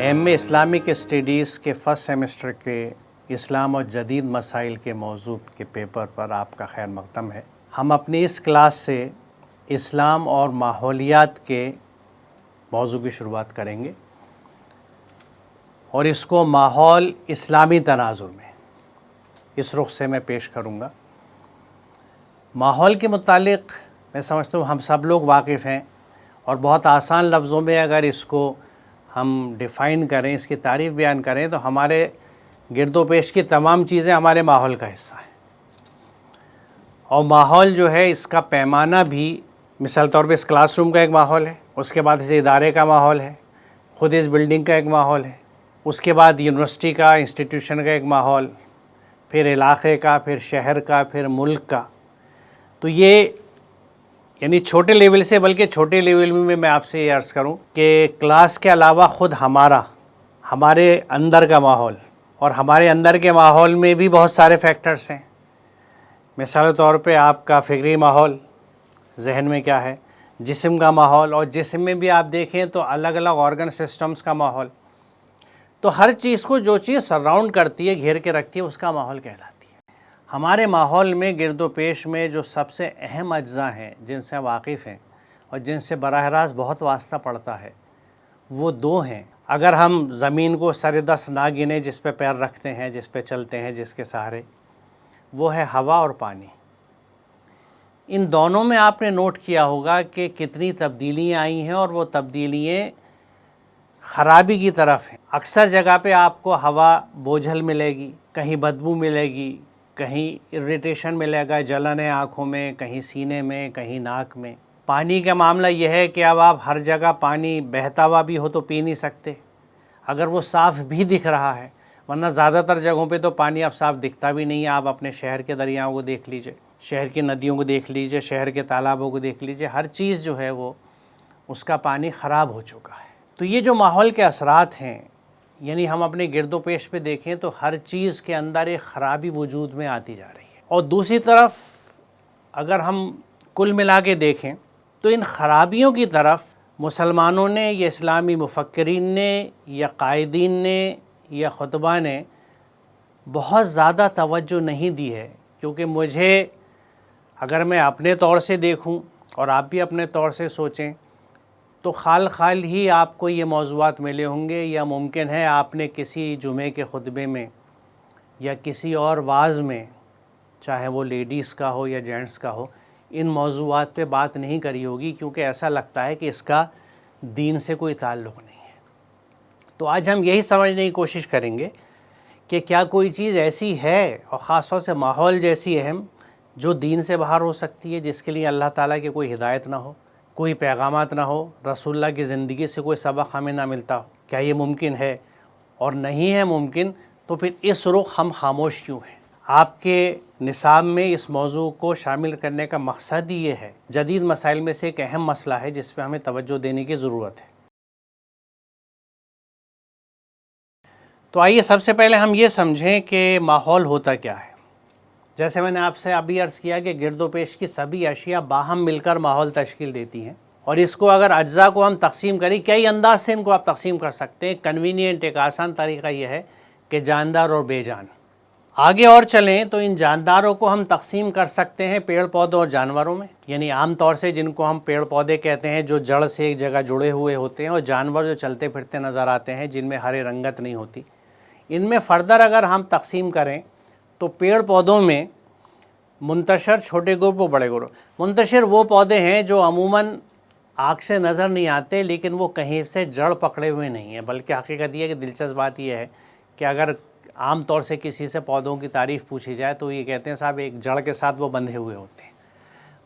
ایم.اے Islamic studies کے first semester کے اسلام اور جدید مسائل کے موضوع کے پیپر پر آپ کا خیر مقدم ہے۔ ہم اپنی اس کلاس سے اسلام اور ماحولیات کے موضوع کی شروعات کریں گے اور اس کو ماحول اسلامی تناظر میں اس رخ سے میں پیش کروں گا۔ ماحول کے متعلق میں سمجھتا ہوں ہم سب لوگ واقف ہیں، اور بہت آسان لفظوں میں اگر اس کو ہم ڈیفائن کریں، اس کی تعریف بیان کریں، تو ہمارے گرد و پیش کی تمام چیزیں ہمارے ماحول کا حصہ ہیں۔ اور ماحول جو ہے اس کا پیمانہ بھی مثال طور پہ اس کلاس روم کا ایک ماحول ہے، اس کے بعد اس ادارے کا ماحول ہے، خود اس بلڈنگ کا ایک ماحول ہے، اس کے بعد یونیورسٹی کا، انسٹیٹیوشن کا ایک ماحول، پھر علاقے کا، پھر شہر کا، پھر ملک کا۔ تو یہ یعنی چھوٹے لیول سے، بلکہ چھوٹے لیول میں آپ سے یہ عرض کروں کہ کلاس کے علاوہ خود ہمارے اندر کا ماحول، اور ہمارے اندر کے ماحول میں بھی بہت سارے فیکٹرز ہیں۔ مثال طور پہ آپ کا فکری ماحول، ذہن میں کیا ہے، جسم کا ماحول، اور جسم میں بھی آپ دیکھیں تو الگ الگ آرگن سسٹمز کا ماحول۔ تو ہر چیز کو جو چیز سراؤنڈ کرتی ہے، گھیر کے رکھتی ہے، اس کا ماحول کہلاتی ہے۔ ہمارے ماحول میں گرد و پیش میں جو سب سے اہم اجزاء ہیں جن سے واقف ہیں اور جن سے براہ راست بہت واسطہ پڑتا ہے، وہ دو ہیں۔ اگر ہم زمین کو سر دست نہ گنیں، جس پہ پیر رکھتے ہیں، جس پہ چلتے ہیں، جس کے سہارے، وہ ہے ہوا اور پانی۔ ان دونوں میں آپ نے نوٹ کیا ہوگا کہ کتنی تبدیلیاں آئی ہیں، اور وہ تبدیلیاں خرابی کی طرف ہیں۔ اکثر جگہ پہ آپ کو ہوا بوجھل ملے گی، کہیں بدبو ملے گی، کہیں اریٹیشن ملے گا، جلن ہے آنکھوں میں، کہیں سینے میں، کہیں ناک میں۔ پانی کا معاملہ یہ ہے کہ اب آپ ہر جگہ پانی بہتا ہوا بھی ہو تو پی نہیں سکتے، اگر وہ صاف بھی دکھ رہا ہے، ورنہ زیادہ تر جگہوں پہ تو پانی اب صاف دکھتا بھی نہیں ہے۔ آپ اپنے شہر کے دریاؤں کو دیکھ لیجئے، شہر کی ندیوں کو دیکھ لیجئے، شہر کے تالابوں کو دیکھ لیجئے، ہر چیز جو ہے وہ اس کا پانی خراب ہو چکا ہے۔ تو یہ جو ماحول کے اثرات ہیں، یعنی ہم اپنے گرد و پیش پہ دیکھیں تو ہر چیز کے اندر ایک خرابی وجود میں آتی جا رہی ہے، اور دوسری طرف اگر ہم کل ملا کے دیکھیں تو ان خرابیوں کی طرف مسلمانوں نے یا اسلامی مفکرین نے یا قائدین نے یا خطبہ نے بہت زیادہ توجہ نہیں دی ہے۔ کیونکہ مجھے اگر میں اپنے طور سے دیکھوں اور آپ بھی اپنے طور سے سوچیں تو خال ہی آپ کو یہ موضوعات ملے ہوں گے، یا ممکن ہے آپ نے کسی جمعے کے خطبے میں یا کسی اور واعظ میں، چاہے وہ لیڈیز کا ہو یا جینٹس کا ہو، ان موضوعات پہ بات نہیں کری ہوگی، کیونکہ ایسا لگتا ہے کہ اس کا دین سے کوئی تعلق نہیں ہے۔ تو آج ہم یہی سمجھنے کی کوشش کریں گے کہ کیا کوئی چیز ایسی ہے، اور خاص طور سے ماحول جیسی اہم، جو دین سے باہر ہو سکتی ہے، جس کے لیے اللہ تعالیٰ کی کوئی ہدایت نہ ہو، کوئی پیغامات نہ ہو، رسول اللہ کی زندگی سے کوئی سبق ہمیں نہ ملتا ہو؟ کیا یہ ممکن ہے؟ اور نہیں ہے ممکن تو پھر اس رخ ہم خاموش کیوں ہیں؟ آپ کے نصاب میں اس موضوع کو شامل کرنے کا مقصد ہی یہ ہے۔ جدید مسائل میں سے ایک اہم مسئلہ ہے جس پہ ہمیں توجہ دینے کی ضرورت ہے۔ تو آئیے سب سے پہلے ہم یہ سمجھیں کہ ماحول ہوتا کیا ہے۔ جیسے میں نے آپ سے ابھی عرض کیا کہ گرد و پیش کی سبھی اشیاء باہم مل کر ماحول تشکیل دیتی ہیں، اور اس کو اگر اجزاء کو ہم تقسیم کریں، کئی انداز سے ان کو آپ تقسیم کر سکتے ہیں۔ کنوینینٹ ایک آسان طریقہ یہ ہے کہ جاندار اور بے جان۔ آگے اور چلیں تو ان جانداروں کو ہم تقسیم کر سکتے ہیں پیڑ پودوں اور جانوروں میں، یعنی عام طور سے جن کو ہم پیڑ پودے کہتے ہیں، جو جڑ سے ایک جگہ جڑے ہوئے ہوتے ہیں، اور جانور جو چلتے پھرتے نظر آتے ہیں، جن میں ہرے رنگت نہیں ہوتی۔ ان میں فردر اگر ہم تقسیم کریں تو پیڑ پودوں میں منتشر چھوٹے گروپ و بڑے گروپ۔ منتشر وہ پودے ہیں جو عموماً آنکھ سے نظر نہیں آتے، لیکن وہ کہیں سے جڑ پکڑے ہوئے نہیں ہیں، بلکہ حقیقت یہ ہے کہ دلچسپ بات یہ ہے کہ اگر عام طور سے کسی سے پودوں کی تعریف پوچھی جائے تو یہ کہتے ہیں صاحب ایک جڑ کے ساتھ وہ بندھے ہوئے ہوتے ہیں۔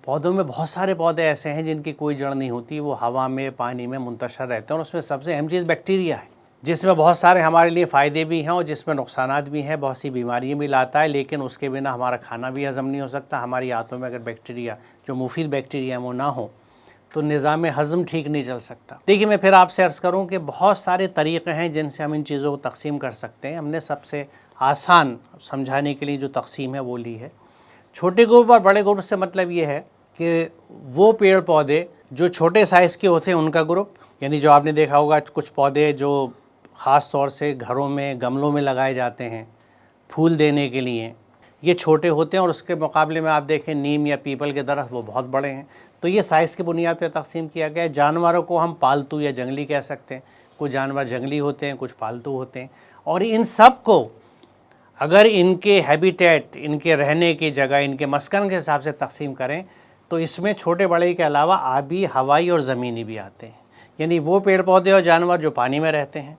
پودوں میں بہت سارے پودے ایسے ہیں جن کی کوئی جڑ نہیں ہوتی، وہ ہوا میں، پانی میں منتشر رہتے ہیں، اور اس میں سب سے اہم چیز بیکٹیریا ہے، جس میں بہت سارے ہمارے لیے فائدے بھی ہیں اور جس میں نقصانات بھی ہیں، بہت سی بیماریاں بھی لاتا ہے، لیکن اس کے بنا ہمارا کھانا بھی ہضم نہیں ہو سکتا۔ ہماری آنتوں میں اگر بیکٹیریا، جو مفید بیکٹیریا وہ نہ ہو تو نظام ہضم ٹھیک نہیں چل سکتا۔ دیکھیے میں پھر آپ سے عرض کروں کہ بہت سارے طریقے ہیں جن سے ہم ان چیزوں کو تقسیم کر سکتے ہیں۔ ہم نے سب سے آسان سمجھانے کے لیے جو تقسیم ہے وہ لی ہے۔ چھوٹے گروپ اور بڑے گروپ سے مطلب یہ ہے کہ وہ پیڑ پودے جو چھوٹے سائز کے ہوتے ہیں ان کا گروپ، یعنی جو آپ نے دیکھا ہوگا کچھ پودے جو خاص طور سے گھروں میں گملوں میں لگائے جاتے ہیں پھول دینے کے لیے، یہ چھوٹے ہوتے ہیں، اور اس کے مقابلے میں آپ دیکھیں نیم یا پیپل کے درخت وہ بہت بڑے ہیں۔ تو یہ سائز کی بنیاد پہ تقسیم کیا گیا ہے۔ جانوروں کو ہم پالتو یا جنگلی کہہ سکتے ہیں، کچھ جانور جنگلی ہوتے ہیں، کچھ پالتو ہوتے ہیں، اور ان سب کو اگر ان کے ہیبیٹیٹ، ان کے رہنے کی جگہ، ان کے مسکن کے حساب سے تقسیم کریں تو اس میں چھوٹے بڑے کے علاوہ آبی، ہوائی اور زمینی بھی آتے ہیں، یعنی وہ پیڑ پودے اور جانور جو پانی میں رہتے ہیں،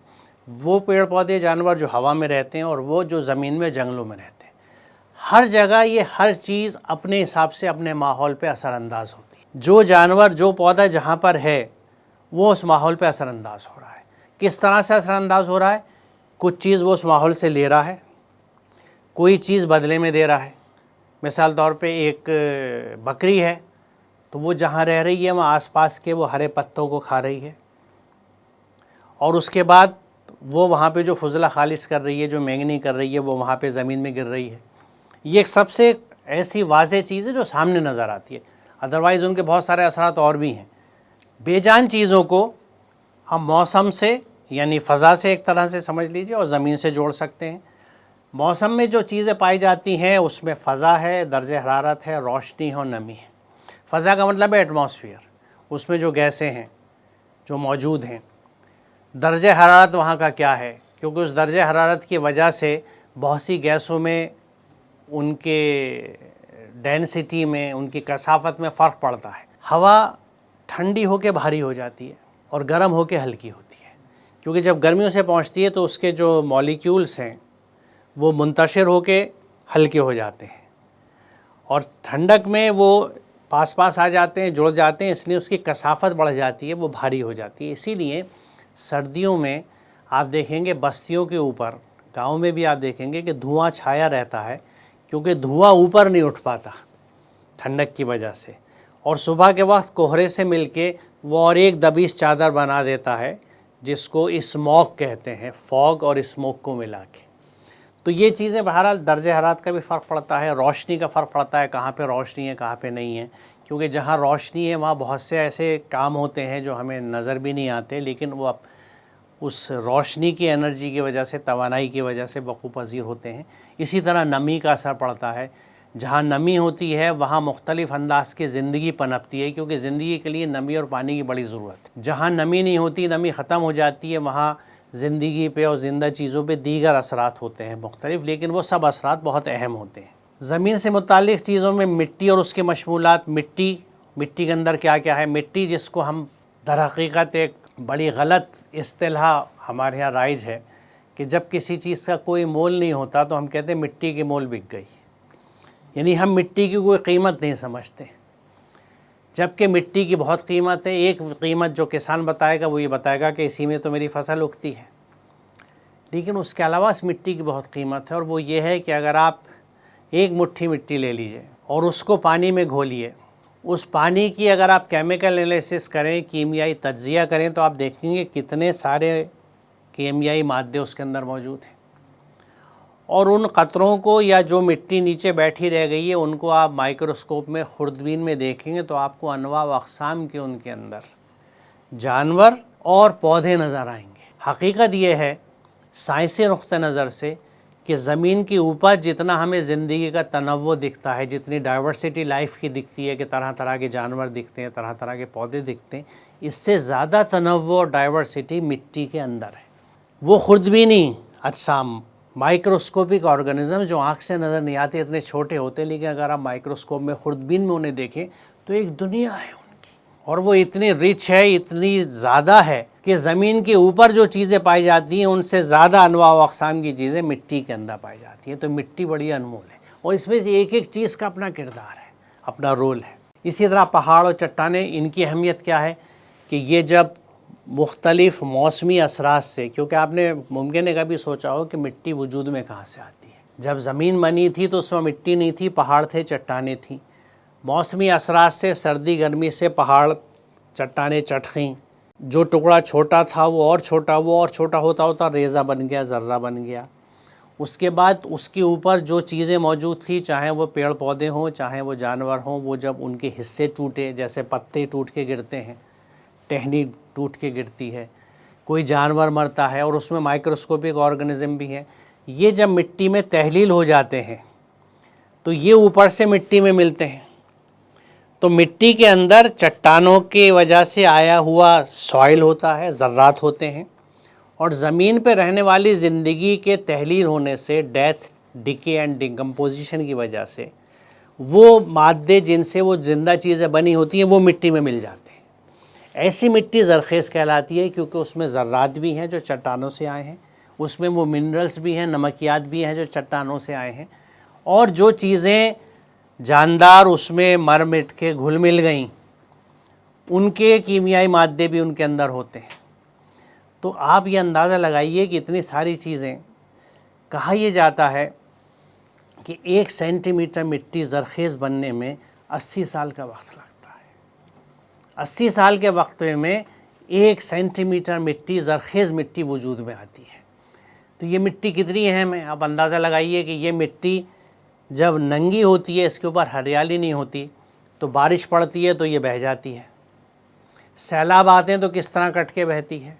وہ پیڑ پودے جانور جو ہوا میں رہتے ہیں، اور وہ جو زمین میں جنگلوں میں رہتے ہیں۔ ہر جگہ یہ ہر چیز اپنے حساب سے اپنے ماحول پہ اثر انداز ہوتی ہے۔ جو جانور، جو پودا جہاں پر ہے وہ اس ماحول پہ اثر انداز ہو رہا ہے۔ کس طرح سے اثر انداز ہو رہا ہے؟ کچھ چیز وہ اس ماحول سے لے رہا ہے، کوئی چیز بدلے میں دے رہا ہے۔ مثال طور پہ ایک بکری ہے تو وہ جہاں رہ رہی ہے وہاں آس پاس کے وہ ہرے پتوں کو کھا رہی ہے، اور اس کے بعد وہ وہاں پہ جو فضلہ خالص کر رہی ہے، جو مینگنی کر رہی ہے، وہ وہاں پہ زمین میں گر رہی ہے۔ یہ ایک سب سے ایسی واضح چیز ہے جو سامنے نظر آتی ہے، ادروائز ان کے بہت سارے اثرات اور بھی ہیں۔ بے جان چیزوں کو ہم موسم سے، یعنی فضا سے ایک طرح سے سمجھ لیجئے، اور زمین سے جوڑ سکتے ہیں۔ موسم میں جو چیزیں پائی جاتی ہیں اس میں فضا ہے، درجہ حرارت ہے، روشنی ہے اور نمی ہے۔ فضا کا مطلب ہے ایٹماسفیئر، اس میں جو گیسیں ہیں جو موجود ہیں۔ درجہ حرارت وہاں کا کیا ہے؟ کیونکہ اس درجہ حرارت کی وجہ سے بہت سی گیسوں میں ان کے ڈینسٹی میں، ان کی کثافت میں فرق پڑتا ہے۔ ہوا ٹھنڈی ہو کے بھاری ہو جاتی ہے اور گرم ہو کے ہلکی ہوتی ہے، کیونکہ جب گرمیوں سے پہنچتی ہے تو اس کے جو مالیکیولز ہیں وہ منتشر ہو کے ہلکے ہو جاتے ہیں، اور ٹھنڈک میں وہ پاس پاس آ جاتے ہیں، جڑ جاتے ہیں، اس لیے اس کی کثافت بڑھ جاتی ہے، وہ بھاری ہو جاتی ہے۔ اسی لیے سردیوں میں آپ دیکھیں گے بستیوں کے اوپر، گاؤں میں بھی آپ دیکھیں گے کہ دھواں چھایا رہتا ہے، کیونکہ دھواں اوپر نہیں اٹھ پاتا ٹھنڈک کی وجہ سے، اور صبح کے وقت کوہرے سے مل کے وہ اور ایک دبیس چادر بنا دیتا ہے جس کو اسموک کہتے ہیں، فوگ اور اسموک کو ملا کے۔ تو یہ چیزیں بہرحال درجہ حرارت کا بھی فرق پڑتا ہے، روشنی کا فرق پڑتا ہے، کہاں پہ روشنی ہے کہاں پہ نہیں ہے، کیونکہ جہاں روشنی ہے وہاں بہت سے ایسے کام ہوتے ہیں جو ہمیں نظر بھی نہیں آتے، لیکن وہ اس روشنی کی انرجی کی وجہ سے، توانائی کی وجہ سے وقوع پذیر ہوتے ہیں۔ اسی طرح نمی کا اثر پڑتا ہے، جہاں نمی ہوتی ہے وہاں مختلف انداز کی زندگی پنپتی ہے، کیونکہ زندگی کے لیے نمی اور پانی کی بڑی ضرورت ہے۔ جہاں نمی نہیں ہوتی، نمی ختم ہو جاتی ہے، وہاں زندگی پہ اور زندہ چیزوں پہ دیگر اثرات ہوتے ہیں مختلف، لیکن وہ سب اثرات بہت اہم ہوتے ہیں۔ زمین سے متعلق چیزوں میں مٹی اور اس کے مشمولات، مٹی کے اندر کیا کیا ہے؟ مٹی، جس کو ہم در حقیقت ایک بڑی غلط اصطلاح ہمارے ہاں رائج ہے کہ جب کسی چیز کا کوئی مول نہیں ہوتا تو ہم کہتے ہیں مٹی کی مول بک گئی، یعنی ہم مٹی کی کوئی قیمت نہیں سمجھتے، جبکہ مٹی کی بہت قیمت ہے۔ ایک قیمت جو کسان بتائے گا وہ یہ بتائے گا کہ اسی میں تو میری فصل اگتی ہے، لیکن اس کے علاوہ اس مٹی کی بہت قیمت ہے، اور وہ یہ ہے کہ اگر آپ ایک مٹھی مٹی لے لیجئے اور اس کو پانی میں گھولیے، اس پانی کی اگر آپ کیمیکل انالیسس کریں، کیمیائی تجزیہ کریں، تو آپ دیکھیں گے کتنے سارے کیمیائی مادے اس کے اندر موجود ہیں، اور ان قطروں کو یا جو مٹی نیچے بیٹھی رہ گئی ہے ان کو آپ مائکروسکوپ میں خوردبین میں دیکھیں گے تو آپ کو انواع و اقسام کے ان کے اندر جانور اور پودے نظر آئیں گے۔ حقیقت یہ ہے سائنسی نقطہ نظر سے کہ زمین کے اوپر جتنا ہمیں زندگی کا تنوع دکھتا ہے، جتنی ڈائیورسٹی لائف کی دکھتی ہے کہ طرح طرح کے جانور دکھتے ہیں، طرح طرح کے پودے دکھتے ہیں، اس سے زیادہ تنوع اور ڈائیورسٹی مٹی کے اندر ہے۔ وہ خوردبینی اجسام، مائکروسکوپک آرگنزم جو آنکھ سے نظر نہیں آتے، اتنے چھوٹے ہوتے ہیں، لیکن اگر آپ مائکروسکوپ میں خوردبین میں انہیں دیکھیں تو ایک دنیا ہے ان کی، اور وہ اتنی رچ ہے، اتنی زیادہ ہے کہ زمین کے اوپر جو چیزیں پائی جاتی ہیں ان سے زیادہ انواع و اقسام کی چیزیں مٹی کے اندر پائی جاتی ہیں۔ تو مٹی بڑی انمول ہے، اور اس میں سے ایک ایک چیز کا اپنا کردار ہے، اپنا رول ہے۔ اسی طرح پہاڑ اور چٹانیں، ان کی اہمیت کیا ہے کہ یہ جب مختلف موسمی اثرات سے، کیونکہ آپ نے ممکن ہے کبھی سوچا ہو کہ مٹی وجود میں کہاں سے آتی ہے؟ جب زمین بنی تھی تو اس میں مٹی نہیں تھی، پہاڑ تھے، چٹانیں تھیں۔ موسمی اثرات سے، سردی گرمی سے پہاڑ چٹانیں چٹ گئیں، جو ٹکڑا چھوٹا تھا وہ اور چھوٹا، وہ اور چھوٹا ہوتا ہوتا ریزہ بن گیا، ذرہ بن گیا۔ اس کے بعد اس کے اوپر جو چیزیں موجود تھیں، چاہے وہ پیڑ پودے ہوں، چاہے وہ جانور ہوں، وہ جب ان کے حصے ٹوٹے، جیسے پتے ٹوٹ کے گرتے ہیں، ٹہنی ٹوٹ کے گرتی ہے، کوئی جانور مرتا ہے اور اس میں مائکروسکوپک آرگنزم بھی ہیں، یہ جب مٹی میں تحلیل ہو جاتے ہیں تو یہ اوپر سے مٹی میں ملتے ہیں۔ تو مٹی کے اندر چٹانوں کی وجہ سے آیا ہوا سوائل ہوتا ہے، ذرات ہوتے ہیں، اور زمین پہ رہنے والی زندگی کے تحلیل ہونے سے ڈیتھ، ڈکے اینڈ ڈیکمپوزیشن کی وجہ سے وہ مادے جن سے وہ زندہ چیزیں بنی ہوتی ہیں وہ مٹی میں مل جاتے ہیں۔ ایسی مٹی زرخیز کہلاتی ہے کیونکہ اس میں ذرات بھی ہیں جو چٹانوں سے آئے ہیں، اس میں وہ منرلز بھی ہیں، نمکیات بھی ہیں جو چٹانوں سے آئے ہیں، اور جو چیزیں جاندار اس میں مر مٹ کے گھل مل گئیں ان کے کیمیائی مادے بھی ان کے اندر ہوتے ہیں۔ تو آپ یہ اندازہ لگائیے کہ اتنی ساری چیزیں، کہا یہ جاتا ہے کہ 1 سینٹی میٹر مٹی زرخیز بننے میں 80 سال کا وقت لگتا ہے۔ 80 سال کے وقت میں 1 سینٹی میٹر مٹی زرخیز مٹی وجود میں آتی ہے۔ تو یہ مٹی کتنی اہم ہے، آپ اندازہ لگائیے کہ یہ مٹی جب ننگی ہوتی ہے، اس کے اوپر ہریالی نہیں ہوتی، تو بارش پڑتی ہے تو یہ بہہ جاتی ہے، سیلاب آتے ہیں تو کس طرح کٹ کے بہتی ہے،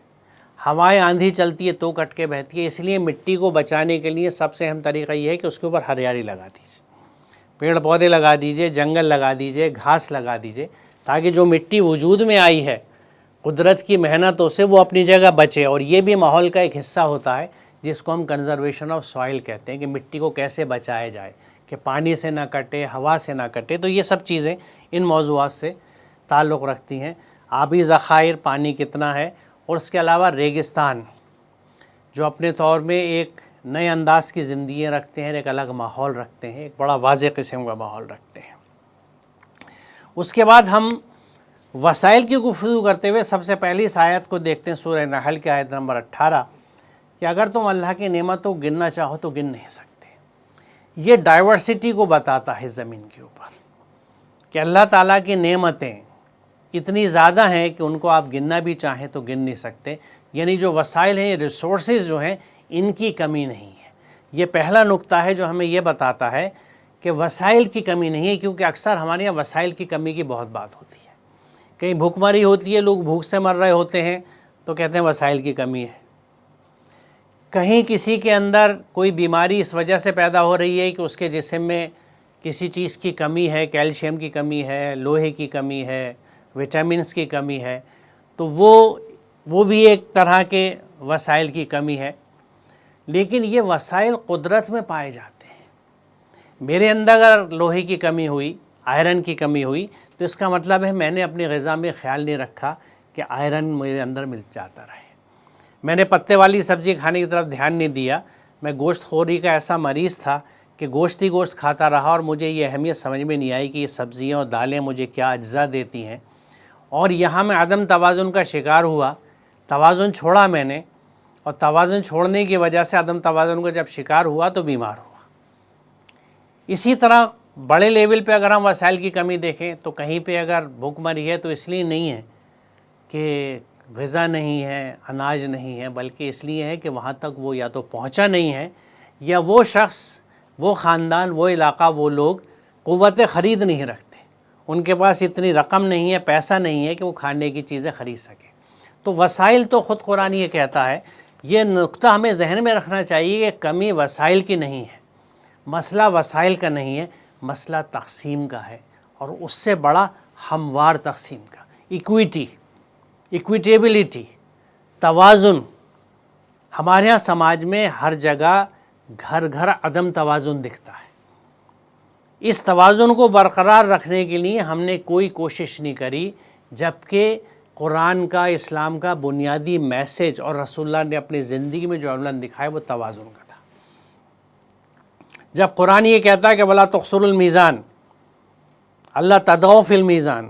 ہوائیں آندھی چلتی ہے تو کٹ کے بہتی ہے۔ اس لیے مٹی کو بچانے کے لیے سب سے اہم طریقہ یہ ہے کہ اس کے اوپر ہریالی لگا دیجیے، پیڑ پودے لگا دیجیے، جنگل لگا دیجیے، گھاس لگا دیجیے، تاکہ جو مٹی وجود میں آئی ہے قدرت کی محنتوں سے وہ اپنی جگہ بچے۔ اور یہ بھی ماحول کا ایک حصہ ہوتا ہے جس کو ہم کنزرویشن آف سوائل کہتے ہیں، کہ مٹی کو کیسے بچایا جائے کہ پانی سے نہ کٹے، ہوا سے نہ کٹے۔ تو یہ سب چیزیں ان موضوعات سے تعلق رکھتی ہیں۔ آبی ذخائر، پانی کتنا ہے، اور اس کے علاوہ ریگستان جو اپنے طور میں ایک نئے انداز کی زندگی رکھتے ہیں، ایک الگ ماحول رکھتے ہیں، ایک بڑا واضح قسم کا ماحول رکھتے ہیں۔ اس کے بعد ہم وسائل کی گفتگو کرتے ہوئے سب سے پہلی اس آیت کو دیکھتے ہیں، سورہ نحل کی آیت نمبر 18، کہ اگر تم اللہ کی نعمتوں کو گننا چاہو تو گن نہیں سکتے۔ یہ ڈائیورسٹی کو بتاتا ہے زمین کے اوپر، کہ اللہ تعالیٰ کی نعمتیں اتنی زیادہ ہیں کہ ان کو آپ گننا بھی چاہیں تو گن نہیں سکتے۔ یعنی جو وسائل ہیں، ریسورسز جو ہیں، ان کی کمی نہیں ہے۔ یہ پہلا نقطہ ہے جو ہمیں یہ بتاتا ہے کہ وسائل کی کمی نہیں ہے، کیونکہ اکثر ہمارے یہاں وسائل کی کمی کی بہت بات ہوتی ہے۔ کہیں بھوک مری ہوتی ہے، لوگ بھوک سے مر رہے ہوتے ہیں تو کہتے ہیں وسائل کی کمی ہے۔ کہیں کسی کے اندر کوئی بیماری اس وجہ سے پیدا ہو رہی ہے کہ اس کے جسم میں کسی چیز کی کمی ہے، کیلشیم کی کمی ہے، لوہے کی کمی ہے، وٹامنس کی کمی ہے، تو وہ بھی ایک طرح کے وسائل کی کمی ہے۔ لیکن یہ وسائل قدرت میں پائے جاتے ہیں۔ میرے اندر اگر لوہے کی کمی ہوئی، آئرن کی کمی ہوئی، تو اس کا مطلب ہے میں نے اپنی غذا میں خیال نہیں رکھا کہ آئرن میرے اندر مل جاتا رہے، میں نے پتے والی سبزی کھانے کی طرف دھیان نہیں دیا، میں گوشت خوری کا ایسا مریض تھا کہ گوشت ہی گوشت کھاتا رہا، اور مجھے یہ اہمیت سمجھ میں نہیں آئی کہ یہ سبزیاں اور دالیں مجھے کیا اجزاء دیتی ہیں، اور یہاں میں عدم توازن کا شکار ہوا، توازن چھوڑا میں نے، اور توازن چھوڑنے کی وجہ سے عدم توازن کا جب شکار ہوا تو بیمار ہوا۔ اسی طرح بڑے لیول پہ اگر ہم وسائل کی کمی دیکھیں تو کہیں پہ اگر بھوک مری ہے تو اس لیے نہیں ہے کہ غذا نہیں ہے، اناج نہیں ہے، بلکہ اس لیے ہے کہ وہاں تک وہ یا تو پہنچا نہیں ہے، یا وہ شخص، وہ خاندان، وہ علاقہ، وہ لوگ قوت خرید نہیں رکھتے، ان کے پاس اتنی رقم نہیں ہے، پیسہ نہیں ہے کہ وہ کھانے کی چیزیں خرید سکیں۔ تو وسائل تو خود قرآن یہ کہتا ہے، یہ نقطہ ہمیں ذہن میں رکھنا چاہیے کہ کمی وسائل کی نہیں ہے، مسئلہ وسائل کا نہیں ہے، مسئلہ تقسیم کا ہے، اور اس سے بڑا ہموار تقسیم کا، ایکویٹیبلٹی، توازن۔ ہمارے ہاں سماج میں ہر جگہ گھر گھر عدم توازن دکھتا ہے۔ اس توازن کو برقرار رکھنے کے لیے ہم نے کوئی کوشش نہیں کری، جبکہ قرآن کا، اسلام کا بنیادی میسج اور رسول اللہ نے اپنی زندگی میں جو عملاً دکھایا وہ توازن کا تھا۔ جب قرآن یہ کہتا ہے کہ وَلَا تُخْسِرُوا الْمِيزَانَ، اللہ تَطْغَوْا فِي الْمِيزَانِ،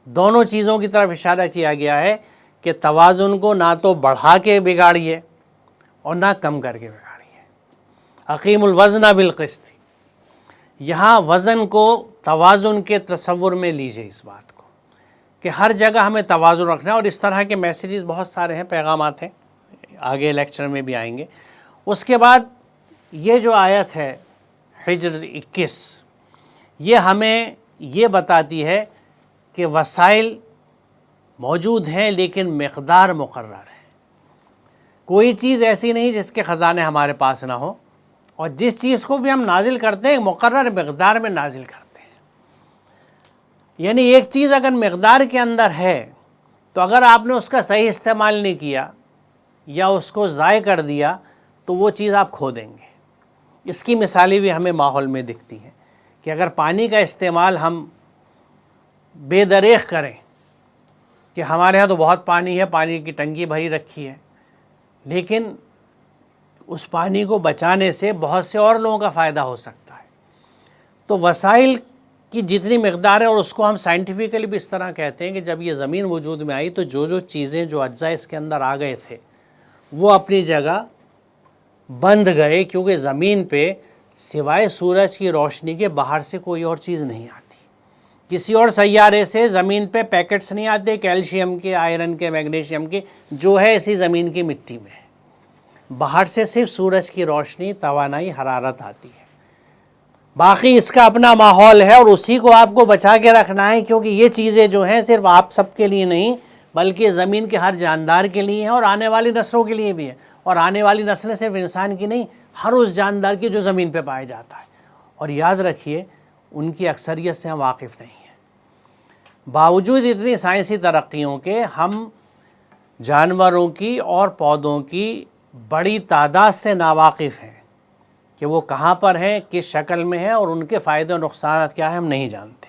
دونوں چیزوں کی طرف اشارہ کیا گیا ہے کہ توازن کو نہ تو بڑھا کے بگاڑیے اور نہ کم کر کے بگاڑیے۔ اقیم الوزن بالقسط، یہاں وزن کو توازن کے تصور میں لیجئے اس بات کو کہ ہر جگہ ہمیں توازن رکھنا ہے، اور اس طرح کے میسیجز بہت سارے ہیں، پیغامات ہیں، آگے لیکچر میں بھی آئیں گے۔ اس کے بعد یہ جو آیت ہے حجر 21، یہ ہمیں یہ بتاتی ہے کہ وسائل موجود ہیں لیکن مقدار مقرر ہے۔ کوئی چیز ایسی نہیں جس کے خزانے ہمارے پاس نہ ہو، اور جس چیز کو بھی ہم نازل کرتے ہیں ایک مقرر مقدار میں نازل کرتے ہیں۔ یعنی ایک چیز اگر مقدار کے اندر ہے تو اگر آپ نے اس کا صحیح استعمال نہیں کیا یا اس کو ضائع کر دیا تو وہ چیز آپ کھو دیں گے۔ اس کی مثالیں بھی ہمیں ماحول میں دکھتی ہیں کہ اگر پانی کا استعمال ہم بے دریغ کریں کہ ہمارے ہاں تو بہت پانی ہے، پانی کی ٹنکی بھری رکھی ہے، لیکن اس پانی کو بچانے سے بہت سے اور لوگوں کا فائدہ ہو سکتا ہے۔ تو وسائل کی جتنی مقدار ہے، اور اس کو ہم سائنٹیفکلی بھی اس طرح کہتے ہیں کہ جب یہ زمین وجود میں آئی تو جو چیزیں جو اجزاء اس کے اندر آ گئے تھے وہ اپنی جگہ بند گئے، کیونکہ زمین پہ سوائے سورج کی روشنی کے باہر سے کوئی اور چیز نہیں آتی۔ کسی اور سیارے سے زمین پہ پیکٹس نہیں آتے کیلشیم کے، آئرن کے، میگنیشیم کے، جو ہے اسی زمین کی مٹی میں ہے۔ باہر سے صرف سورج کی روشنی، توانائی، حرارت آتی ہے، باقی اس کا اپنا ماحول ہے، اور اسی کو آپ کو بچا کے رکھنا ہے، کیونکہ یہ چیزیں جو ہیں صرف آپ سب کے لیے نہیں بلکہ زمین کے ہر جاندار کے لیے ہیں، اور آنے والی نسلوں کے لیے بھی ہے، اور آنے والی نسلیں صرف انسان کی نہیں، ہر اس جاندار کی جو زمین پہ پایا جاتا ہے۔ اور یاد رکھیے ان کی اکثریت سے ہم واقف نہیں ہیں۔ باوجود اتنی سائنسی ترقیوں کے ہم جانوروں کی اور پودوں کی بڑی تعداد سے ناواقف ہیں کہ وہ کہاں پر ہیں، کس شکل میں ہیں، اور ان کے فائدے و نقصانات کیا ہیں ہم نہیں جانتے۔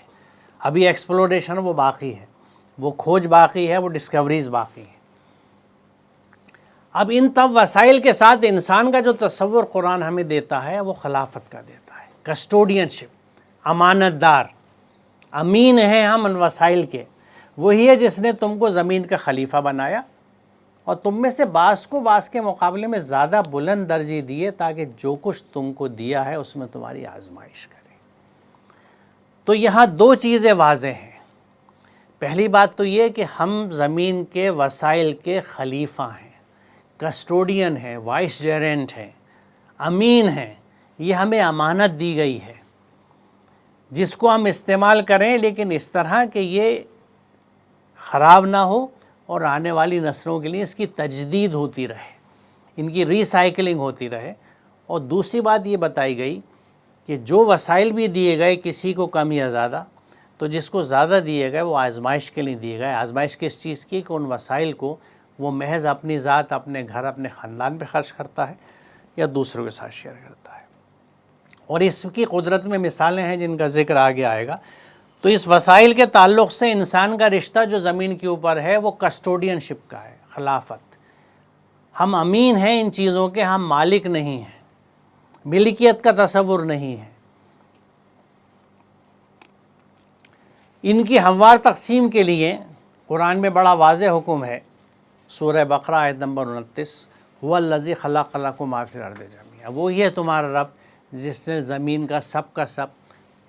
ابھی ایکسپلوریشن وہ باقی ہے، وہ کھوج باقی ہے، وہ ڈسکوریز باقی ہیں۔ اب ان تب وسائل کے ساتھ انسان کا جو تصور قرآن ہمیں دیتا ہے وہ خلافت کا دیتا ہے، کسٹوڈین شپ، امانت دار، امین ہیں ہم ان وسائل کے۔ وہی ہے جس نے تم کو زمین کا خلیفہ بنایا اور تم میں سے بعض کو بعض کے مقابلے میں زیادہ بلند درجے دیے تاکہ جو کچھ تم کو دیا ہے اس میں تمہاری آزمائش کرے۔ تو یہاں دو چیزیں واضح ہیں۔ پہلی بات تو یہ کہ ہم زمین کے وسائل کے خلیفہ ہیں، کسٹوڈین ہیں، وائس جیرنٹ ہیں، امین ہیں۔ یہ ہمیں امانت دی گئی ہے جس کو ہم استعمال کریں، لیکن اس طرح کہ یہ خراب نہ ہو اور آنے والی نسلوں کے لیے اس کی تجدید ہوتی رہے، ان کی ری سائیکلنگ ہوتی رہے۔ اور دوسری بات یہ بتائی گئی کہ جو وسائل بھی دیے گئے کسی کو کم یا زیادہ، تو جس کو زیادہ دیے گئے وہ آزمائش کے لیے دیے گئے۔ آزمائش کس چیز کی؟ کہ ان وسائل کو وہ محض اپنی ذات، اپنے گھر، اپنے خاندان پہ خرچ کرتا ہے یا دوسروں کے ساتھ شیئر کرتا ہے۔ اور اس کی قدرت میں مثالیں ہیں جن کا ذکر آگے آئے گا۔ تو اس وسائل کے تعلق سے انسان کا رشتہ جو زمین کے اوپر ہے وہ کسٹوڈین شپ کا ہے، خلافت۔ ہم امین ہیں ان چیزوں کے، ہم مالک نہیں ہیں، ملکیت کا تصور نہیں ہے۔ ان کی ہموار تقسیم کے لیے قرآن میں بڑا واضح حکم ہے، سورہ بقرہ آیت نمبر 29، هو الذی خلق لکم ما فی الارض جمیعا، وہی ہے تمہارا رب جس نے زمین کا سب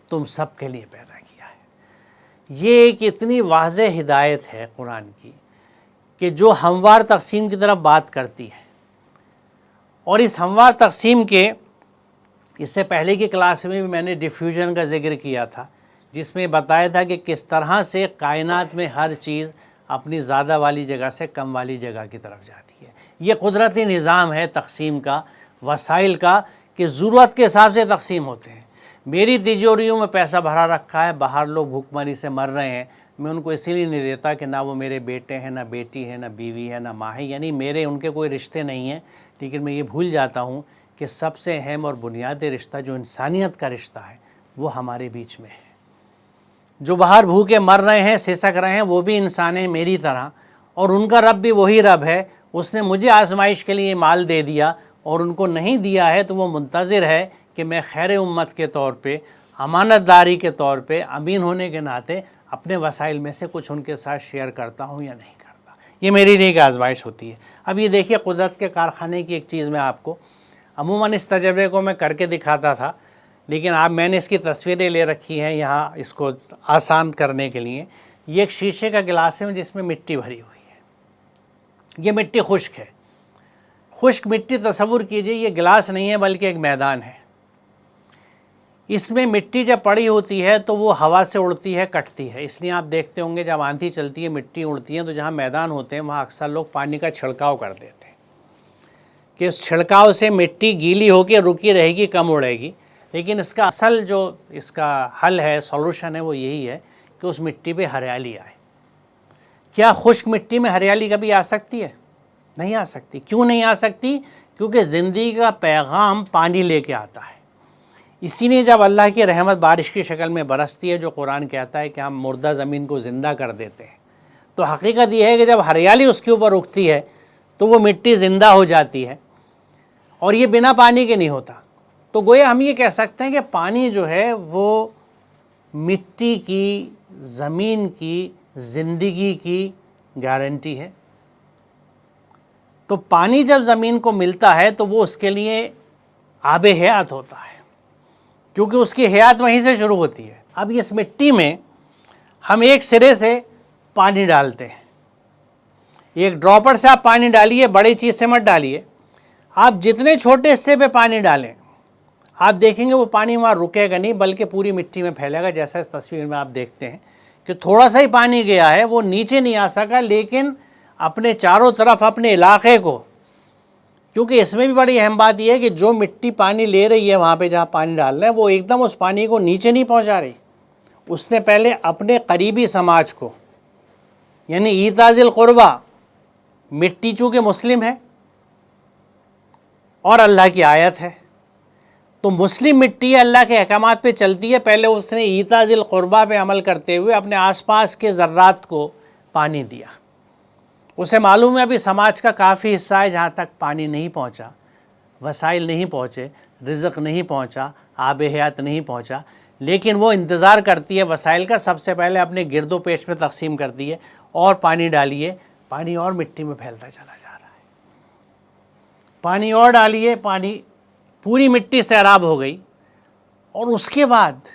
تم سب کے لیے پیدا کیا ہے۔ یہ ایک اتنی واضح ہدایت ہے قرآن کی کہ جو ہموار تقسیم کی طرف بات کرتی ہے۔ اور اس ہموار تقسیم کے اس سے پہلے کی کلاس میں بھی میں نے ڈیفیوژن کا ذکر کیا تھا، جس میں بتایا تھا کہ کس طرح سے کائنات میں ہر چیز اپنی زیادہ والی جگہ سے کم والی جگہ کی طرف جاتی ہے۔ یہ قدرتی نظام ہے تقسیم کا، وسائل کا، کہ ضرورت کے حساب سے تقسیم ہوتے ہیں۔ میری تجوریوں میں پیسہ بھرا رکھا ہے، باہر لوگ بھوک مری سے مر رہے ہیں، میں ان کو اسی لیے نہیں دیتا کہ نہ وہ میرے بیٹے ہیں، نہ بیٹی ہے، نہ بیوی ہے، نہ ماں ہے، یعنی میرے ان کے کوئی رشتے نہیں ہیں، لیکن میں یہ بھول جاتا ہوں کہ سب سے اہم اور بنیادی رشتہ جو انسانیت کا رشتہ ہے وہ ہمارے بیچ میں ہے۔ جو باہر بھوکے مر رہے ہیں، سسک رہے ہیں، وہ بھی انسان ہیں میری طرح، اور ان کا رب بھی وہی رب ہے۔ اس نے مجھے آزمائش کے لیے مال دے دیا اور ان کو نہیں دیا ہے، تو وہ منتظر ہے کہ میں خیر امت کے طور پہ، امانت داری کے طور پہ، امین ہونے کے ناطے اپنے وسائل میں سے کچھ ان کے ساتھ شیئر کرتا ہوں یا نہیں کرتا۔ یہ میری لیے ایک آزمائش ہوتی ہے۔ اب یہ دیکھیے قدرت کے کارخانے کی ایک چیز میں آپ کو عموماً اس تجربے کو میں کر کے دکھاتا تھا، لیکن اب میں نے اس کی تصویریں لے رکھی ہیں یہاں اس کو آسان کرنے کے لیے۔ یہ ایک شیشے کا گلاس ہے جس میں مٹی بھری ہوئی ہے۔ یہ مٹی خشک ہے۔ خشک مٹی تصور کیجئے، یہ گلاس نہیں ہے بلکہ ایک میدان ہے۔ اس میں مٹی جب پڑی ہوتی ہے تو وہ ہوا سے اڑتی ہے، کٹتی ہے۔ اس لیے آپ دیکھتے ہوں گے جب آندھی چلتی ہے، مٹی اڑتی ہے، تو جہاں میدان ہوتے ہیں وہاں اکثر لوگ پانی کا چھڑکاؤ کر دیتے ہیں۔ کہ اس چھڑکاؤ سے مٹی گیلی ہو کے رکی رہے گی، کم اڑے گی، لیکن اس کا اصل جو اس کا حل ہے، سولوشن ہے، وہ یہی ہے کہ اس مٹی پہ ہریالی آئے۔ کیا خشک مٹی میں ہریالی کبھی آ سکتی ہے؟ نہیں آ سکتی۔ کیوں نہیں آ سکتی؟ کیونکہ زندگی کا پیغام پانی لے کے آتا ہے۔ اسی لیے جب اللہ کی رحمت بارش کی شکل میں برستی ہے، جو قرآن کہتا ہے کہ ہم مردہ زمین کو زندہ کر دیتے ہیں، تو حقیقت یہ ہے کہ جب ہریالی اس کے اوپر اگتی ہے تو وہ مٹی زندہ ہو جاتی ہے، اور یہ بنا پانی کے نہیں ہوتا۔ تو گویا ہم یہ کہہ سکتے ہیں کہ پانی جو ہے وہ مٹی کی، زمین کی زندگی کی گارنٹی ہے۔ تو پانی جب زمین کو ملتا ہے تو وہ اس کے لیے آب حیات ہوتا ہے، کیونکہ اس کی حیات وہیں سے شروع ہوتی ہے۔ اب اس مٹی میں ہم ایک سرے سے پانی ڈالتے ہیں، ایک ڈراپر سے آپ پانی ڈالیے، بڑی چیز سے مت ڈالیے۔ آپ جتنے چھوٹے حصے پہ پانی ڈالیں، آپ دیکھیں گے وہ پانی وہاں رکے گا نہیں، بلکہ پوری مٹی میں پھیلے گا۔ جیسا اس تصویر میں آپ دیکھتے ہیں کہ تھوڑا سا ہی پانی گیا ہے، وہ نیچے نہیں آ سکا، لیکن اپنے چاروں طرف اپنے علاقے کو، کیونکہ اس میں بھی بڑی اہم بات یہ ہے کہ جو مٹی پانی لے رہی ہے وہاں پہ جہاں پانی ڈالنا ہے، وہ ایک دم اس پانی کو نیچے نہیں پہنچا رہی، اس نے پہلے اپنے قریبی سماج کو، یعنی ایذا ذی القربہ، مٹی چونکہ مسلم ہے اور اللہ کی آیت ہے، تو مسلم مٹی اللہ کے احکامات پہ چلتی ہے، پہلے اس نے ایذا ذی القربہ پہ عمل کرتے ہوئے اپنے آس پاس کے ذرات کو پانی دیا۔ اسے معلوم ہے ابھی سماج کا کافی حصہ ہے جہاں تک پانی نہیں پہنچا، وسائل نہیں پہنچے، رزق نہیں پہنچا، آب حیات نہیں پہنچا، لیکن وہ انتظار کرتی ہے وسائل کا، سب سے پہلے اپنے گرد و پیش میں تقسیم کرتی ہے، اور پانی ڈالیے، پانی اور مٹی میں پھیلتا چلا جا رہا ہے، پانی اور ڈالیے، پانی، پوری مٹی سیراب ہو گئی۔ اور اس کے بعد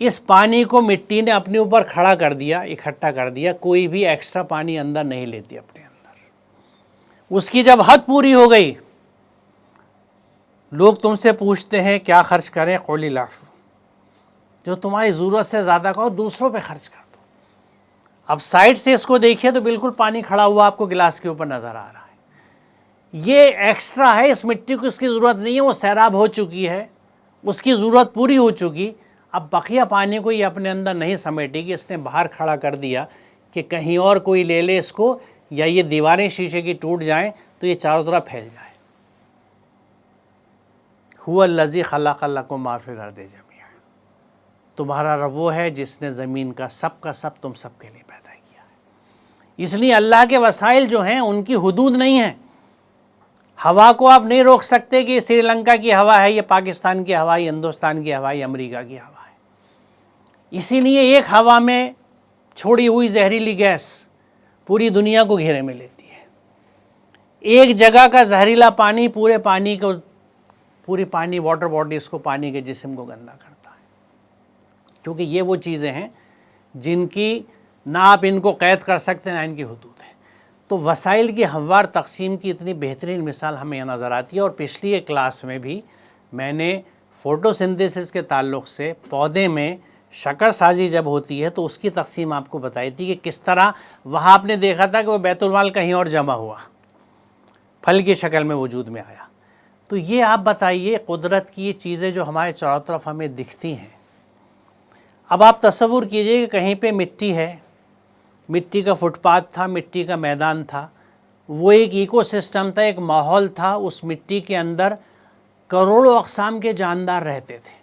اس پانی کو مٹی نے اپنے اوپر کھڑا کر دیا، اکٹھا کر دیا، کوئی بھی ایکسٹرا پانی اندر نہیں لیتی اپنے اندر۔ اس کی جب حد پوری ہو گئی، لوگ تم سے پوچھتے ہیں کیا خرچ کریں، قول العفو، جو تمہاری ضرورت سے زیادہ کہو دوسروں پہ خرچ کر دو۔ اب سائڈ سے اس کو دیکھیے تو بالکل پانی کھڑا ہوا آپ کو گلاس کے اوپر نظر آ رہا ہے، یہ ایکسٹرا ہے، اس مٹی کو اس کی ضرورت نہیں ہے، وہ سیراب ہو چکی ہے، اس کی ضرورت پوری ہو چکی۔ اب بقیہ پانی کو یہ اپنے اندر نہیں سمیٹے گی، اس نے باہر کھڑا کر دیا کہ کہیں اور کوئی لے لے اس کو، یا یہ دیواریں شیشے کی ٹوٹ جائیں تو یہ چاروں طرف پھیل جائے۔ هو الذی خلق لکم ما فی الارض جمیعا، تمہارا رب وہ ہے جس نے زمین کا سب تم سب کے لیے پیدا کیا ہے۔ اس لیے اللہ کے وسائل جو ہیں ان کی حدود نہیں ہیں۔ ہوا کو آپ نہیں روک سکتے کہ یہ سری لنکا کی ہوا ہے، یہ پاکستان کی ہوا، یہ ہندوستان کی ہوا، یہ امریکہ کی ہوا ہے۔ اسی لیے ایک ہوا میں چھوڑی ہوئی زہریلی گیس پوری دنیا کو گھیرے میں لیتی ہے، ایک جگہ کا زہریلا پانی پورے پانی کو، پوری پانی واٹر باڈیز کو، پانی کے جسم کو گندا کرتا ہے، کیونکہ یہ وہ چیزیں ہیں جن کی نہ آپ ان کو قید کر سکتے نہ ان کی حدود ہے۔ تو وسائل کی ہموار تقسیم کی اتنی بہترین مثال ہمیں یہاں نظر آتی ہے۔ اور پچھلی ایک کلاس میں بھی میں نے فوٹو سنتھسس کے تعلق سے پودے میں شکر سازی جب ہوتی ہے تو اس کی تقسیم آپ کو بتائی تھی کہ کس طرح وہاں آپ نے دیکھا تھا کہ وہ بیت المال کہیں اور جمع ہوا، پھل کی شکل میں وجود میں آیا۔ تو یہ آپ بتائیے قدرت کی یہ چیزیں جو ہمارے چاروں طرف ہمیں دکھتی ہیں، اب آپ تصور کیجئے کہ کہیں پہ مٹی ہے، مٹی کا فٹ پاتھ تھا، مٹی کا میدان تھا، وہ ایک ایکو سسٹم تھا، ایک ماحول تھا، اس مٹی کے اندر کروڑوں اقسام کے جاندار رہتے تھے۔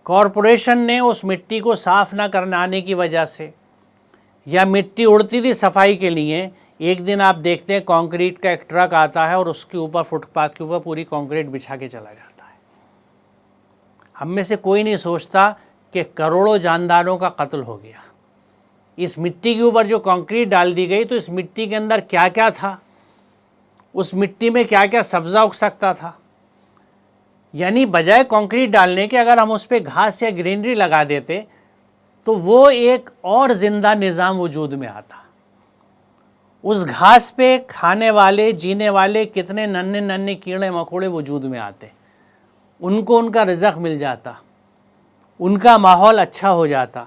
کارپوریشن نے اس مٹی کو صاف نہ کرنے کی وجہ سے، یا مٹی اڑتی تھی صفائی کے لیے، ایک دن آپ دیکھتے ہیں کانکریٹ کا ایک ٹرک آتا ہے اور اس کے اوپر، فٹ پاتھ کے اوپر پوری کانکریٹ بچھا کے چلا جاتا ہے۔ ہم میں سے کوئی نہیں سوچتا کہ کروڑوں جانداروں کا قتل ہو گیا۔ اس مٹی کے اوپر جو کانکریٹ ڈال دی گئی تو اس مٹی کے اندر کیا کیا تھا، اس مٹی میں کیا کیا سبزہ اگ سکتا تھا، یعنی بجائے کانکریٹ ڈالنے کے اگر ہم اس پہ گھاس یا گرینری لگا دیتے تو وہ ایک اور زندہ نظام وجود میں آتا۔ اس گھاس پہ کھانے والے، جینے والے کتنے ننھے ننھے کیڑے مکوڑے وجود میں آتے، ان کو ان کا رزق مل جاتا، ان کا ماحول اچھا ہو جاتا۔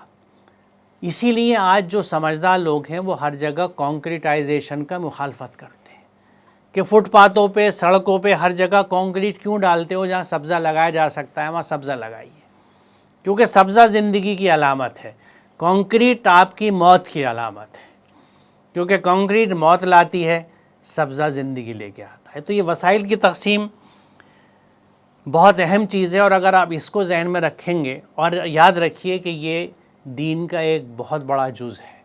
اسی لیے آج جو سمجھدار لوگ ہیں وہ ہر جگہ کانکریٹائزیشن کا مخالفت کرتے ہیں کہ فٹ پاتھوں پہ، سڑکوں پہ، ہر جگہ کنکریٹ کیوں ڈالتے ہو؟ جہاں سبزہ لگایا جا سکتا ہے وہاں سبزہ لگائیے، کیونکہ سبزہ زندگی کی علامت ہے، کنکریٹ آپ کی موت کی علامت ہے، کیونکہ کنکریٹ موت لاتی ہے، سبزہ زندگی لے کے آتا ہے۔ تو یہ وسائل کی تقسیم بہت اہم چیز ہے، اور اگر آپ اس کو ذہن میں رکھیں گے، اور یاد رکھیے کہ یہ دین کا ایک بہت بڑا جز ہے،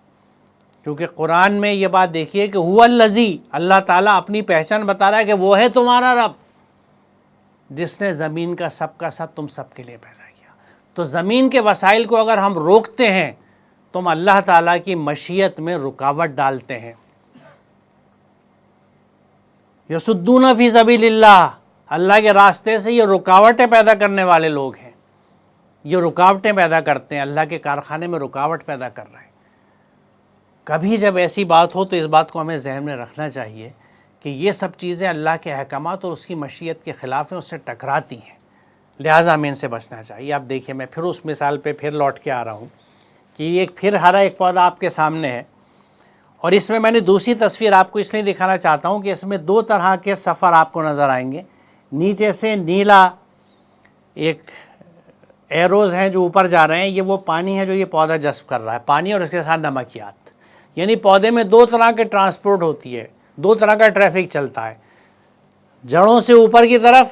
کیونکہ قرآن میں یہ بات دیکھیے کہ هو الذی، اللہ تعالیٰ اپنی پہچان بتا رہا ہے کہ وہ ہے تمہارا رب جس نے زمین کا سب تم سب کے لیے پیدا کیا۔ تو زمین کے وسائل کو اگر ہم روکتے ہیں تو ہم اللہ تعالیٰ کی مشیت میں رکاوٹ ڈالتے ہیں۔ یصدون فی سبیل اللہ، اللہ کے راستے سے یہ رکاوٹیں پیدا کرنے والے لوگ ہیں، یہ رکاوٹیں پیدا کرتے ہیں، اللہ کے کارخانے میں رکاوٹ پیدا کر رہے ہیں۔ کبھی جب ایسی بات ہو تو اس بات کو ہمیں ذہن میں رکھنا چاہیے کہ یہ سب چیزیں اللہ کے احکامات اور اس کی مشیت کے خلاف ہیں، اس سے ٹکراتی ہیں، لہٰذا ہمیں ان سے بچنا چاہیے۔ اب دیکھیے، میں پھر اس مثال پہ پھر لوٹ کے آ رہا ہوں کہ یہ پھر ہرا ایک پودا آپ کے سامنے ہے، اور اس میں نے دوسری تصویر آپ کو اس لیے دکھانا چاہتا ہوں کہ اس میں دو طرح کے سفر آپ کو نظر آئیں گے۔ نیچے سے نیلا ایک ایروز ہیں جو اوپر جا رہے ہیں، یہ وہ پانی ہے جو یہ پودا جذب کر رہا ہے، پانی اور اس کے ساتھ نمکیات، یعنی پودے میں دو طرح کے ٹرانسپورٹ ہوتی ہے، دو طرح کا ٹریفک چلتا ہے، جڑوں سے اوپر کی طرف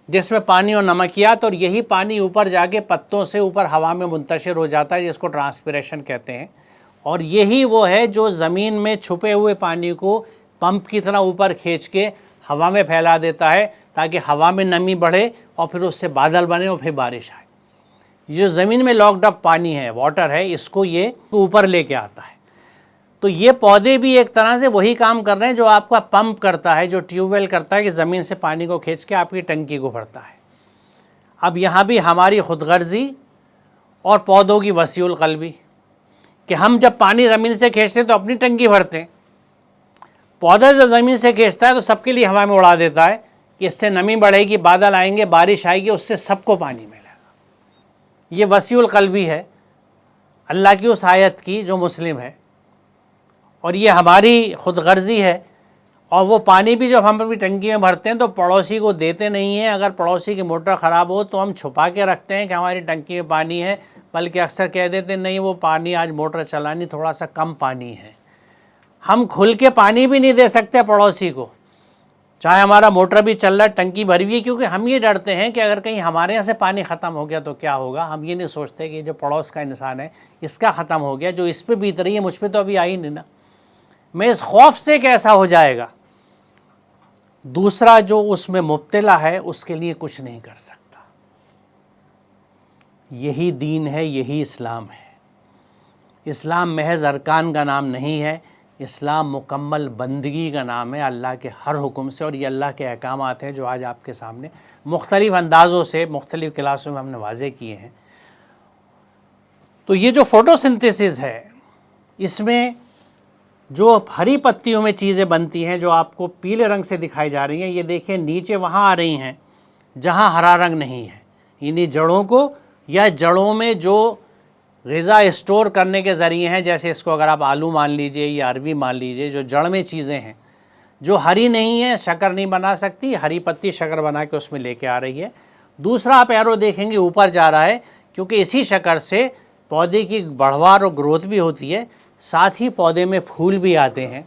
جس میں پانی اور نمکیات، اور یہی پانی اوپر جا کے پتوں سے اوپر ہوا میں منتشر ہو جاتا ہے، جس کو ٹرانسپیریشن کہتے ہیں، اور یہی وہ ہے جو زمین میں چھپے ہوئے پانی کو پمپ کی طرح اوپر کھینچ کے ہوا میں پھیلا دیتا ہے تاکہ ہوا میں نمی بڑھے اور پھر اس سے بادل بنے اور پھر بارش آئے۔ جو زمین میں لاکڈ اپ پانی ہے، واٹر ہے، اس کو یہ اوپر لے کے آتا ہے۔ تو یہ پودے بھی ایک طرح سے وہی کام کر رہے ہیں جو آپ کا پمپ کرتا ہے، جو ٹیوب ویل کرتا ہے کہ زمین سے پانی کو کھینچ کے آپ کی ٹنکی کو بھرتا ہے۔ اب یہاں بھی ہماری خود غرضی اور پودوں کی وسیع القلبی کہ ہم جب پانی زمین سے کھینچتے ہیں تو اپنی ٹنکی بھرتے ہیں، پودا جب زمین سے کھینچتا ہے تو سب کے لیے ہوا میں اڑا دیتا ہے کہ اس سے نمی بڑھے گی، بادل آئیں گے، بارش آئے گی، اس سے سب کو پانی ملے گا۔ یہ وسیع القلبی ہے اللہ کی اس آیت کی جو مسلم ہے، اور یہ ہماری خود غرضی ہے۔ اور وہ پانی بھی جب ہم اپنی ٹنکی میں بھرتے ہیں تو پڑوسی کو دیتے نہیں ہیں، اگر پڑوسی کی موٹر خراب ہو تو ہم چھپا کے رکھتے ہیں کہ ہماری ٹنکی میں پانی ہے، بلکہ اکثر کہہ دیتے ہیں نہیں وہ پانی آج موٹر چلانی تھوڑا سا کم پانی ہے۔ ہم کھل کے پانی بھی نہیں دے سکتے پڑوسی کو، چاہے ہمارا موٹر بھی چل رہا ہے، ٹنکی بھری ہوئی ہے، کیونکہ ہم یہ ڈرتے ہیں کہ اگر کہیں ہمارے یہاں سے پانی ختم ہو گیا تو کیا ہوگا۔ ہم یہ نہیں سوچتے کہ جو پڑوس کا انسان ہے اس کا ختم ہو گیا، جو اس پہ بیت رہی ہے مجھ پہ تو ابھی آئی نہیں نا، میں اس خوف سے کیسا ہو جائے گا، دوسرا جو اس میں مبتلا ہے اس کے لیے کچھ نہیں کر سکتا۔ یہی دین ہے، یہی اسلام ہے۔ اسلام محض ارکان کا نام نہیں ہے، اسلام مکمل بندگی کا نام ہے اللہ کے ہر حکم سے، اور یہ اللہ کے احکامات ہیں جو آج آپ کے سامنے مختلف اندازوں سے مختلف کلاسوں میں ہم نے واضح کیے ہیں۔ تو یہ جو فوٹو سنتھسس ہے، اس میں جو ہری پتیوں میں چیزیں بنتی ہیں جو آپ کو پیلے رنگ سے دکھائی جا رہی ہیں، یہ دیکھیں نیچے وہاں آ رہی ہیں جہاں ہرا رنگ نہیں ہے، یعنی جڑوں کو یا جڑوں میں جو غذا اسٹور کرنے کے ذریعے ہیں، جیسے اس کو اگر آپ آلو مان لیجئے یا اروی مان لیجئے، جو جڑ میں چیزیں ہیں جو ہری نہیں ہیں، شکر نہیں بنا سکتی، ہری پتی شکر بنا کے اس میں لے کے آ رہی ہے۔ دوسرا آپ ایرو دیکھیں گے اوپر جا رہا ہے، کیونکہ اسی شکر سے پودے کی بڑھوار اور گروتھ بھی ہوتی ہے، ساتھ ہی پودے میں پھول بھی آتے ہیں،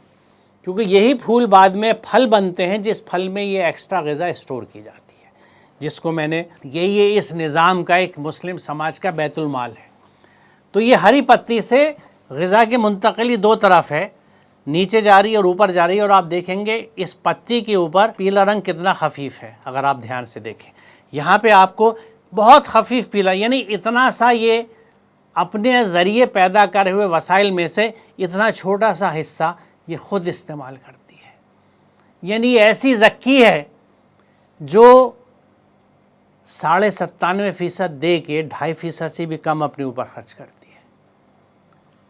کیونکہ یہی پھول بعد میں پھل بنتے ہیں، جس پھل میں یہ ایکسٹرا غذا اسٹور کی جاتی ہے، جس کو میں نے یہ اس نظام کا ایک مسلم سماج کا بیت المال ہے۔ تو یہ ہری پتی سے غذا کی منتقلی دو طرف ہے، نیچے جا رہی ہے اور اوپر جا رہی ہے، اور آپ دیکھیں گے اس پتی کے اوپر پیلا رنگ کتنا خفیف ہے، اگر آپ دھیان سے دیکھیں یہاں پہ آپ کو بہت خفیف پیلا، یعنی اتنا سا یہ اپنے ذریعے پیدا کرے ہوئے وسائل میں سے اتنا چھوٹا سا حصہ یہ خود استعمال کرتی ہے، یعنی ایسی زکی ہے جو 97.5% دے کے 2.5% سے بھی کم اپنے اوپر خرچ کرتی ہے۔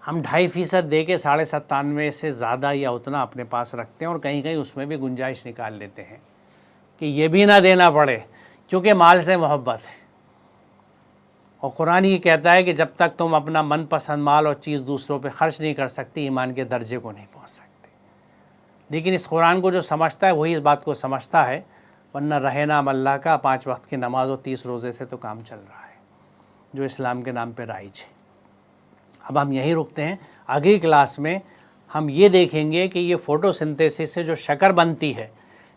ہم 2.5% دے کے 97.5 سے زیادہ یا اتنا اپنے پاس رکھتے ہیں، اور کہیں کہیں اس میں بھی گنجائش نکال لیتے ہیں کہ یہ بھی نہ دینا پڑے، کیونکہ مال سے محبت ہے، اور قرآن یہ کہتا ہے کہ جب تک تم اپنا من پسند مال اور چیز دوسروں پہ خرچ نہیں کر سکتی، ایمان کے درجے کو نہیں پہنچ سکتے۔ لیکن اس قرآن کو جو سمجھتا ہے وہی اس بات کو سمجھتا ہے، ورنہ رہے نام اللہ کا 5 وقت کی نماز و 30 روزے سے تو کام چل رہا ہے جو اسلام کے نام پہ رائج ہے۔ اب ہم یہیں رکتے ہیں، اگلی کلاس میں ہم یہ دیکھیں گے کہ یہ فوٹو سنتھیسس سے جو شکر بنتی ہے،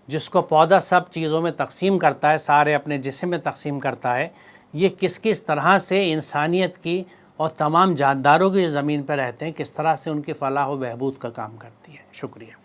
جس کو پودا سب چیزوں میں تقسیم کرتا ہے، سارے اپنے جسم میں تقسیم کرتا ہے، یہ کس کس طرح سے انسانیت کی اور تمام جانداروں کی زمین پہ رہتے ہیں، کس طرح سے ان کی فلاح و بہبود کا کام کرتی ہے۔ شکریہ۔